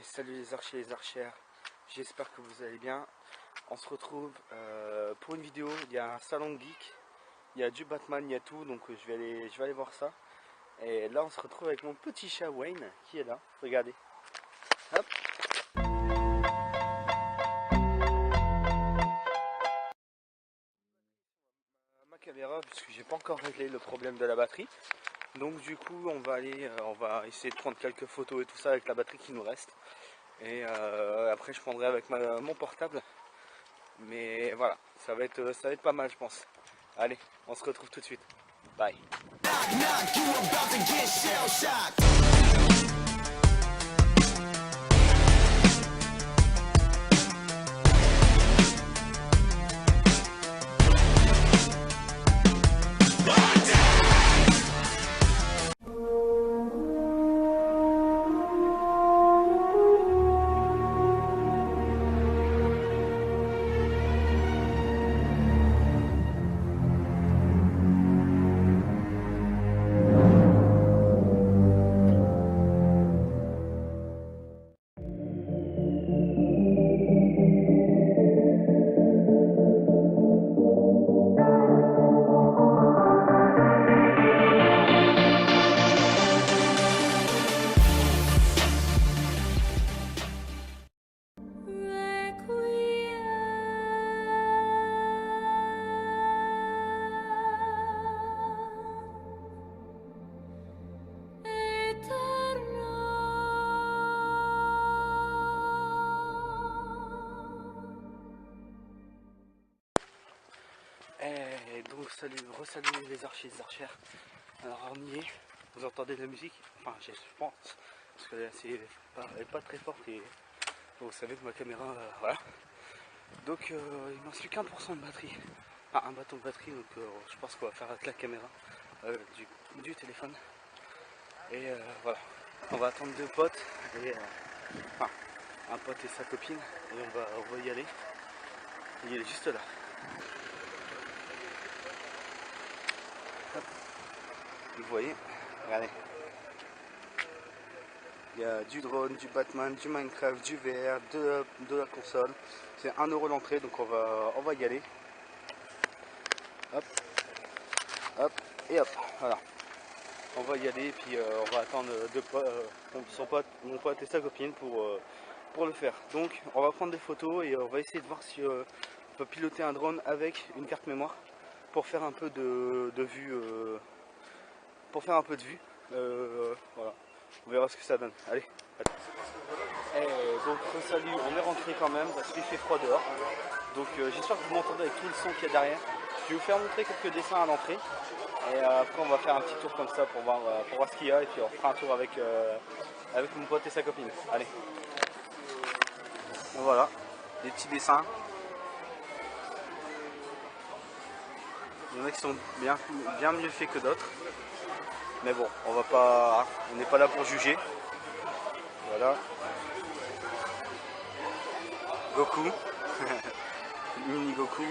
Salut les archers et les archères, j'espère que vous allez bien. On se retrouve pour une vidéo. Il y a un salon geek, il y a du Batman, il y a tout, donc je vais aller voir ça. Et là on se retrouve avec mon petit chat Wayne qui est là, regardez. Hop. Ma caméra, puisque j'ai pas encore réglé le problème de la batterie. Donc du coup on va essayer de prendre quelques photos et tout ça avec la batterie qui nous reste. Et après je prendrai avec mon portable. Mais voilà, ça va être pas mal je pense. Allez, on se retrouve tout de suite. Bye. Et donc salut les archers et les archères. Alors on y est, vous entendez de la musique, enfin je pense, parce que là elle est pas très forte et vous savez que ma caméra, voilà. Donc il ne me reste plus qu'1% de batterie, enfin un bâton de batterie, donc je pense qu'on va faire avec la caméra du téléphone. Et voilà, on va attendre deux potes, et, enfin un pote et sa copine, et on va y aller. Il est juste là. Hop. Vous voyez, regardez. Il y a du drone, du Batman, du Minecraft, du VR, de la console. C'est 1 € l'entrée, donc on va y aller. Hop, hop, et hop, voilà. On va y aller, et puis on va attendre mon pote et sa copine pour le faire. Donc on va prendre des photos et on va essayer de voir si on peut piloter un drone avec une carte mémoire pour faire un peu de vue. Voilà. On verra ce que ça donne. Allez. Et donc salut, on est rentré quand même parce qu'il fait froid dehors. Donc j'espère que vous m'entendez avec tout le son qu'il y a derrière. Je vais vous faire montrer quelques dessins à l'entrée. Et après on va faire un petit tour comme ça pour voir ce qu'il y a. Et puis on fera un tour avec mon pote et sa copine. Allez. Donc, voilà, des petits dessins. Il y en a qui sont bien mieux faits que d'autres. Mais bon, on n'est pas là pour juger. Voilà. Goku. Mini Goku.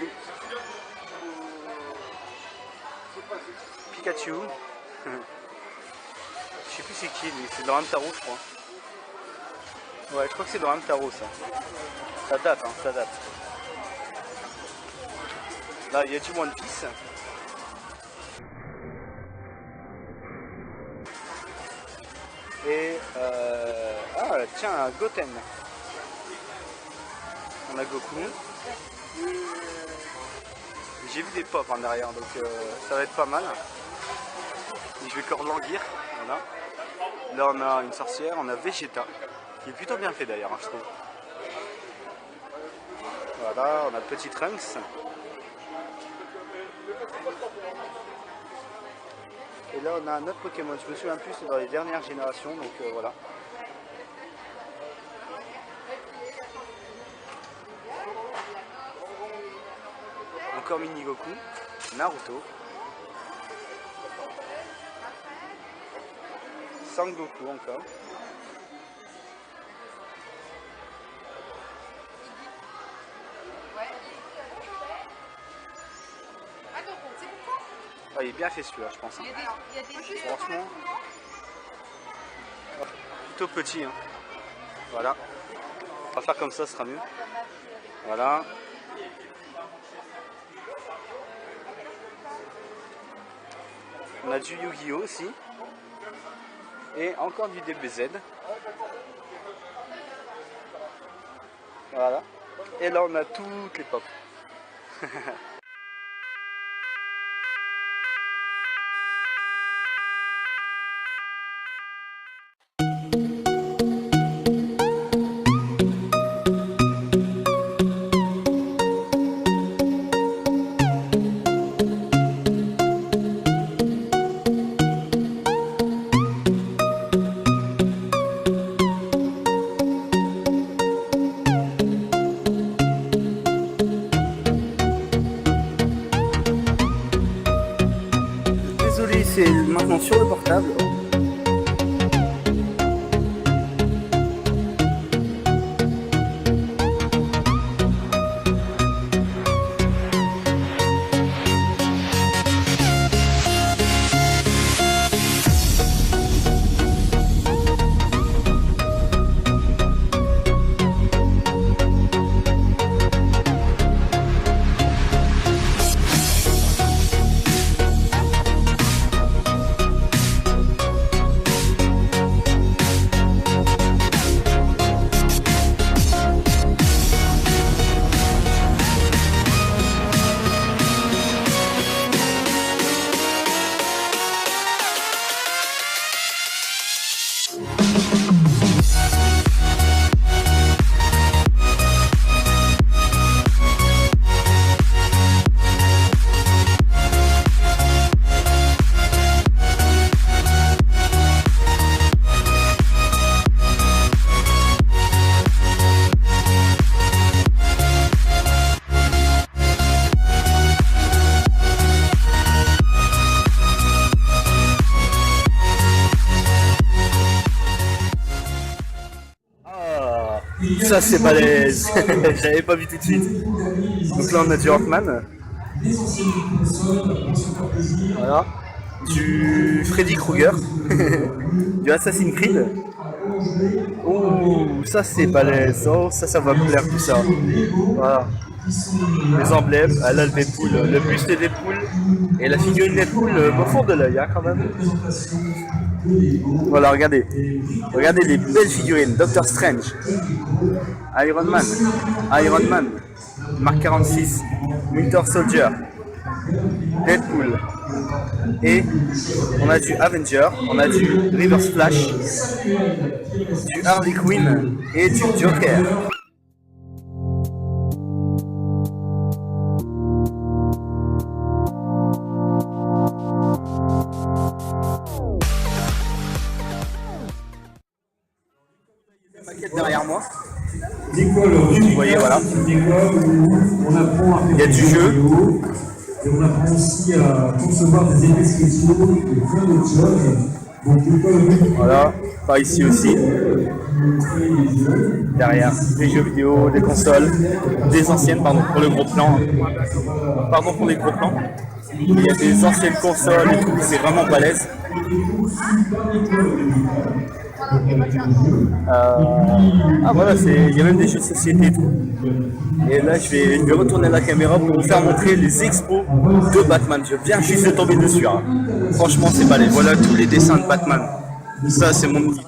Pikachu. Je sais plus c'est qui lui, c'est dans Hamtaro je crois. Ouais, je crois que c'est dans Hamtaro ça. Ça date, hein, ça date. Là, il y a du One Piece. Et ah tiens, Goten. On a Goku. J'ai vu des pop en arrière, donc ça va être pas mal. Et je vais encore languir. Voilà. Là on a une sorcière, on a Vegeta, qui est plutôt bien fait d'ailleurs, hein, je trouve. Voilà, on a Petit Trunks. Et là on a un autre Pokémon, je me souviens plus, c'est dans les dernières générations, donc voilà. Encore Mini Goku, Naruto, Sangoku encore. Ah, il est bien fait celui-là, je pense. Hein. Franchement, plutôt petit. Hein. Voilà. On va faire comme ça, ce sera mieux. Voilà. On a du Yu-Gi-Oh aussi. Et encore du DBZ. Voilà. Et là on a toutes les pop. Désolé, c'est maintenant sur le portable. Ça c'est balèze, j'avais pas vu tout de suite. Donc là on a du Ant-Man. Voilà. Du Freddy Krueger. Du Assassin's Creed. Oh, ça c'est balèze. Oh, ça va me plaire tout ça. Voilà. Les emblèmes, elle a le Deadpool, le buste Deadpool et la figurine Deadpool au fond de l'œil, hein, quand même. Voilà, regardez. Regardez les belles figurines. Doctor Strange, Iron Man, Mark 46, Winter Soldier, Deadpool. Et on a du Avenger, on a du Reverse Flash, du Harley Quinn et du Joker. Derrière moi. Vous voyez, voilà. Il y a du jeu. Et on apprend aussi à concevoir des effets spéciaux et plein d'autres choses. Donc, voilà, par ici aussi. Derrière, des jeux vidéo, des consoles, des anciennes, pardon pour le gros plan. Pardon pour les gros plans. Il y a des anciennes consoles et tout, c'est vraiment balèze. Ah voilà, il y a même des jeux de société et tout. Et là je vais retourner la caméra pour vous faire montrer les expos de Batman. Je viens juste de tomber dessus, hein. Franchement c'est balèze. Voilà tous les dessins de Batman. Ça c'est mon univers.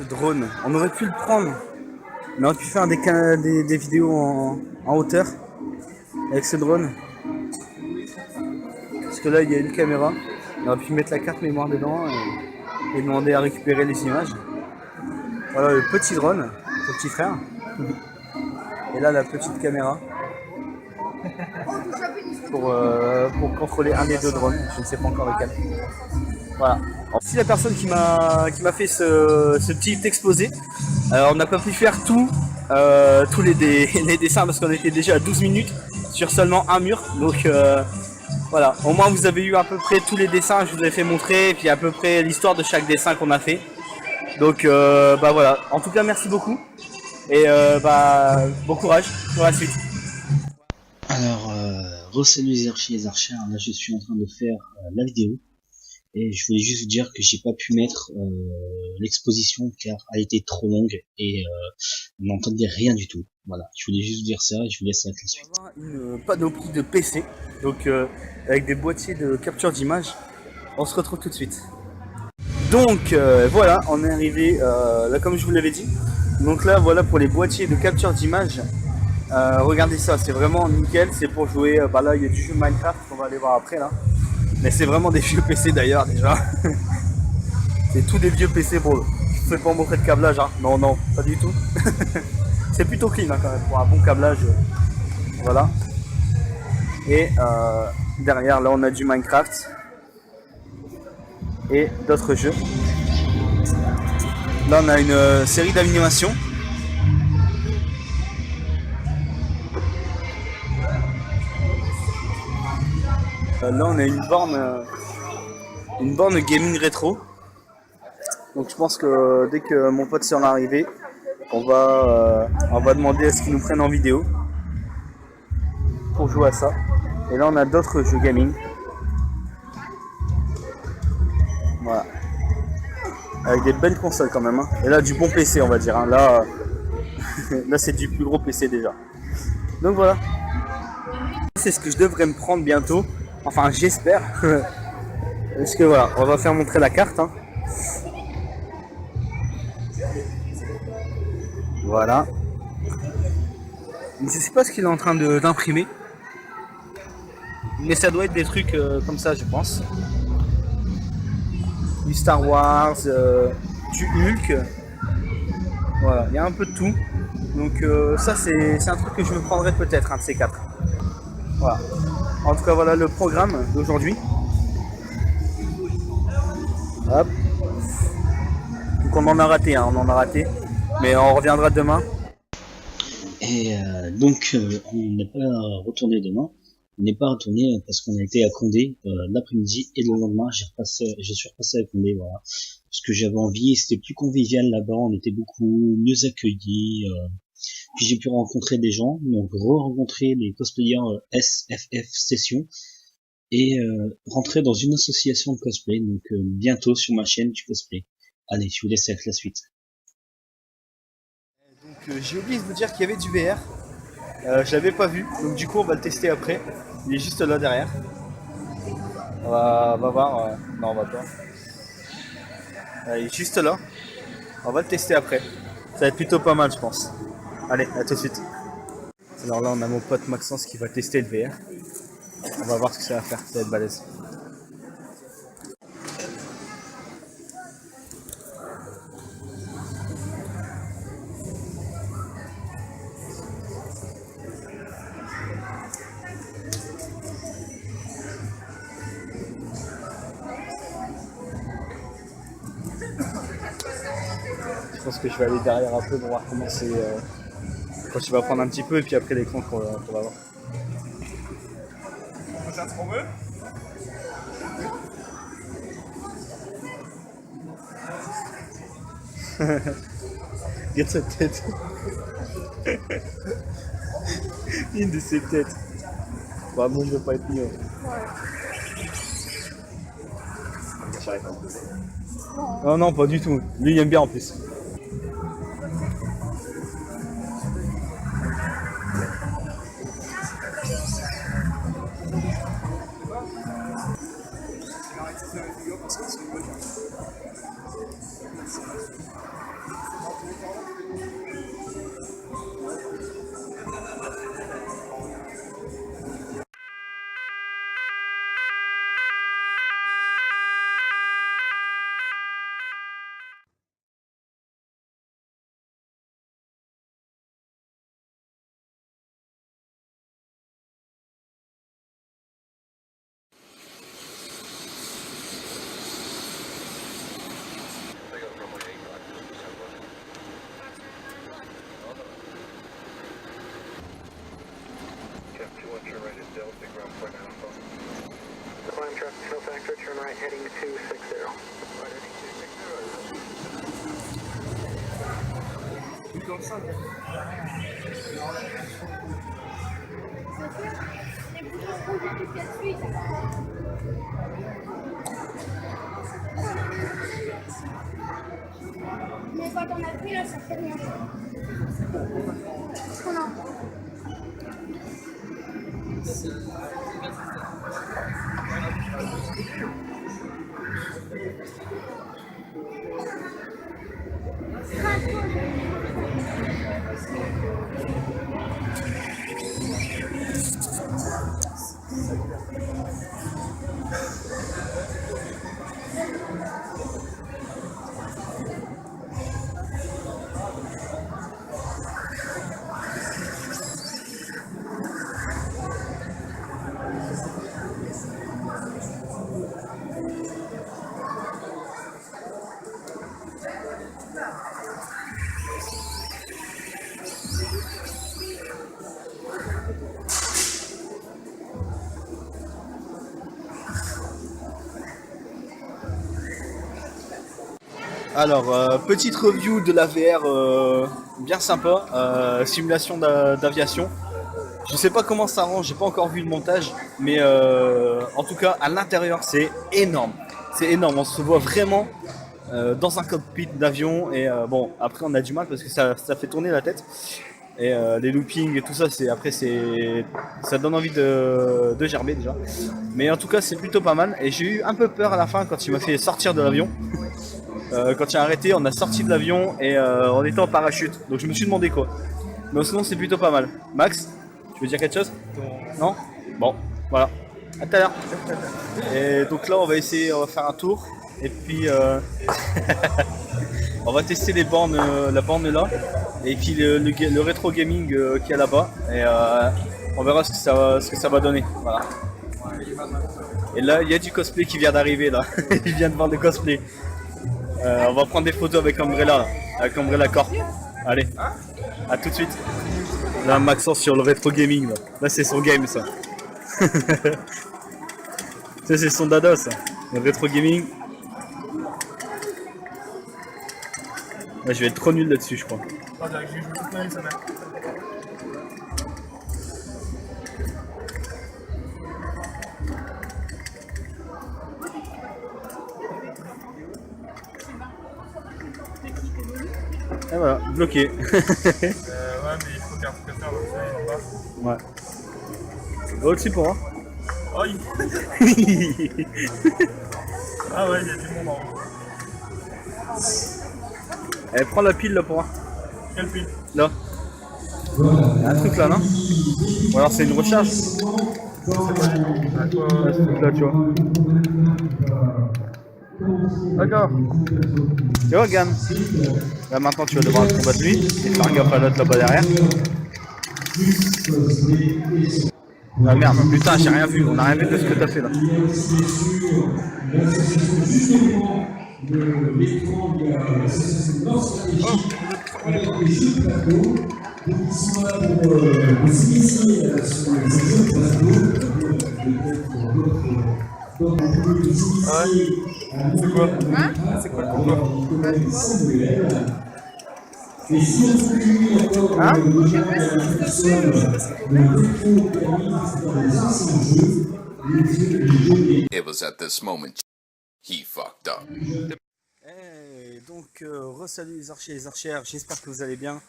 ce drone. On aurait pu le prendre, mais on aurait pu faire des vidéos en hauteur avec ce drone. Parce que là, il y a une caméra. On aurait pu mettre la carte mémoire dedans et demander à récupérer les images. Voilà le petit drone, le petit frère. Et là, la petite caméra. Pour contrôler un des deux drones. Je ne sais pas encore lequel. Voilà. Merci la personne qui m'a fait ce petit exposé. Alors, on n'a pas pu faire tous les dessins parce qu'on était déjà à 12 minutes sur seulement un mur. Donc voilà, au moins vous avez eu à peu près tous les dessins, je vous ai fait montrer, et puis à peu près l'histoire de chaque dessin qu'on a fait. Donc bah voilà, en tout cas merci beaucoup et bah bon courage pour la suite. Alors, salut les archers et les archères, là je suis en train de faire la vidéo et je voulais juste vous dire que j'ai pas pu mettre l'exposition car elle était trop longue et on n'entendait rien du tout. Voilà, je voulais juste vous dire ça et je vous laisse avec la suite. On va avoir une panoplie de PC, donc avec des boîtiers de capture d'image. On se retrouve tout de suite. Donc voilà, on est arrivé là comme je vous l'avais dit. Donc là voilà pour les boîtiers de capture d'image. Regardez ça, c'est vraiment nickel, c'est pour jouer, bah là il y a du jeu Minecraft qu'on va aller voir après là. Mais c'est vraiment des vieux PC d'ailleurs déjà. C'est tout des vieux PC pour eux. Je ne fais pas montrer de câblage, hein. Non, non, pas du tout. C'est plutôt clean hein, quand même, pour un bon câblage. Voilà. Et derrière là on a du Minecraft. Et d'autres jeux. Là on a une série d'animations. Là on a une borne gaming rétro. Donc je pense que dès que mon pote sera arrivé, on va demander à ce qu'il nous prenne en vidéo pour jouer à ça. Et là on a d'autres jeux gaming. Voilà. Avec des belles consoles quand même. Hein. Et là du bon PC on va dire. Hein. Là, là c'est du plus gros PC déjà. Donc voilà. C'est ce que je devrais me prendre bientôt. Enfin j'espère. Parce que voilà, on va faire montrer la carte. Hein. Voilà. Je sais pas ce qu'il est en train d'imprimer. Mais ça doit être des trucs comme ça je pense. Du Star Wars, du Hulk. Voilà, il y a un peu de tout. Donc ça c'est un truc que je me prendrai peut-être, un de ces quatre. Voilà. En tout cas voilà le programme d'aujourd'hui. Hop. Donc on en a raté, hein, on en a raté. Mais on reviendra demain. Et donc on n'est pas retourné demain. On n'est pas retourné parce qu'on a été à Condé l'après-midi et le lendemain je suis repassé à Condé, voilà. Parce que j'avais envie, c'était plus convivial là-bas, on était beaucoup mieux accueillis. Puis j'ai pu rencontrer des gens, donc re-rencontrer les cosplayers SFF Session et rentrer dans une association de cosplay, donc bientôt sur ma chaîne du cosplay. Allez, je vous laisse avec la suite. Donc j'ai oublié de vous dire qu'il y avait du VR. Je l'avais pas vu, donc du coup on va le tester après. Il est juste là derrière. On va voir. Non, on va pas. Il est juste là. On va le tester après. Ça va être plutôt pas mal, je pense. Allez, à tout de suite. Alors là, on a mon pote Maxence qui va tester le VR. On va voir ce que ça va faire. Ça va être balèze. Je pense que je vais aller derrière un peu pour voir comment c'est quand tu vas prendre un petit peu et puis après l'écran qu'on va voir. Ça se veut. Regarde cette tête. Une de ses têtes. Bah moi je veux pas être mieux. Non non pas du tout. Lui il aime bien en plus. Climb traffic, no factor, turn right heading 260. Mais quand on a pris là, ça fait rien. Parce qu'on a... Alors, petite review de la VR bien sympa, simulation d'aviation. Je sais pas comment ça rend, j'ai pas encore vu le montage, mais en tout cas à l'intérieur c'est énorme. C'est énorme, on se voit vraiment dans un cockpit d'avion et bon après on a du mal parce que ça fait tourner la tête et les loopings et tout ça ça donne envie de gerber déjà. Mais en tout cas c'est plutôt pas mal et j'ai eu un peu peur à la fin quand il m'a fait sortir de l'avion. Quand il a arrêté, on a sorti de l'avion et on était en parachute. Donc je me suis demandé quoi. Mais sinon c'est plutôt pas mal. Max, tu veux dire quelque chose? Non? Bon, voilà. À tout à l'heure. Et donc là on va faire un tour. Et puis on va tester les bornes, la borne là. Et puis le rétro gaming qu'il y a là-bas. Et on verra ce que ça va donner. Voilà. Et là il y a du cosplay qui vient d'arriver là. Il vient de voir le cosplay. On va prendre des photos avec Umbrella, là, avec Umbrella Corp. Allez, à tout de suite. Là, Maxence sur le rétro gaming. Là, c'est son game, ça. Ça, c'est son dada, ça. Le rétro gaming. Là, je vais être trop nul là-dessus, je crois. Et voilà, bloqué. Ouais, mais il faut qu'un truc à faire, donc ça, il en bas. Ouais. Va au-dessus pour voir. Oh, ah ouais, il y a du monde en haut. Eh, prends la pile là pour voir. Quelle pile? Là. Il y a un truc là, non? Ou alors c'est une recharge? À quoi? Ouais, ce truc là, tu vois. D'accord. Tu vois, Gam? Là maintenant tu vas devoir te combattre lui et faire gaffe à l'autre là-bas derrière. Ah merde, putain, j'ai rien vu, on a rien vu de ce que t'as fait là. C'est quoi? C'est quoi le combat? Hein? It was at this moment he fucked up. Hey, donc, re-salut les archers et les archères, j'espère que vous allez bien.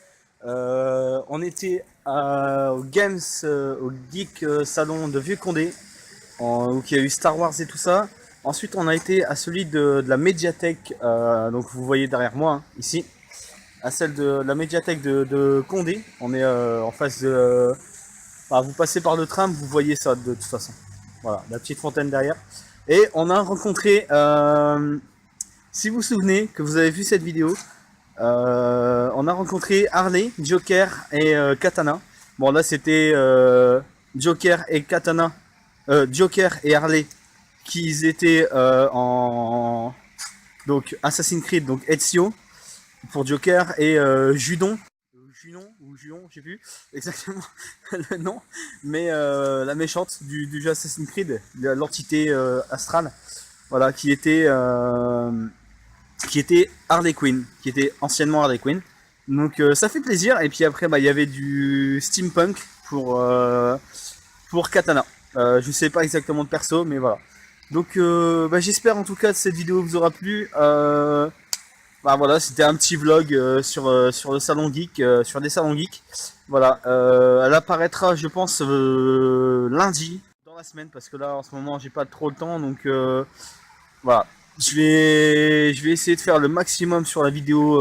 On était au Games, au Geek Salon de Vieux-Condé, où il y a eu Star Wars et tout ça. Ensuite, on a été à celui de la médiathèque, donc vous voyez derrière moi, hein, ici, à celle de la médiathèque de Condé. On est en face de... vous passez par le tram, vous voyez ça de toute façon. Voilà, la petite fontaine derrière. Et on a rencontré, si vous vous souvenez, que vous avez vu cette vidéo, on a rencontré Harley, Joker et Katana. Bon là c'était Joker et Katana, Joker et Harley qui étaient en donc Assassin's Creed, donc Ezio pour Joker et Junon ou Juon, je sais plus exactement le nom, mais la méchante du jeu Assassin's Creed, l'entité astrale, voilà, qui était Harley Quinn, qui était anciennement Harley Quinn. Donc ça fait plaisir. Et puis après, il y avait du steampunk pour Katana. Je sais pas exactement de perso, mais voilà. Donc j'espère en tout cas que cette vidéo vous aura plu. Voilà, c'était un petit vlog sur le salon geek, sur des salons geeks. Voilà, elle apparaîtra, je pense, lundi dans la semaine, parce que là en ce moment j'ai pas trop le temps, donc voilà. Je vais essayer de faire le maximum sur la vidéo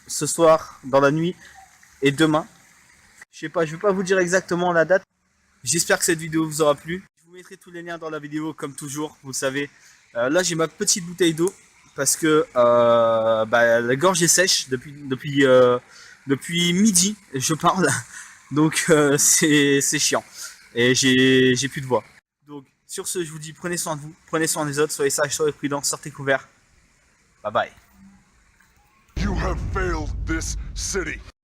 ce soir, dans la nuit et demain. Je sais pas, je vais pas vous dire exactement la date. J'espère que cette vidéo vous aura plu. Je vous mettrai tous les liens dans la vidéo comme toujours, vous le savez. Là j'ai ma petite bouteille d'eau parce que la gorge est sèche depuis midi, je parle. Donc c'est chiant et j'ai plus de voix. Donc sur ce, je vous dis prenez soin de vous, prenez soin des autres, soyez sages, soyez prudents, sortez couverts. Bye bye. You have failed this city.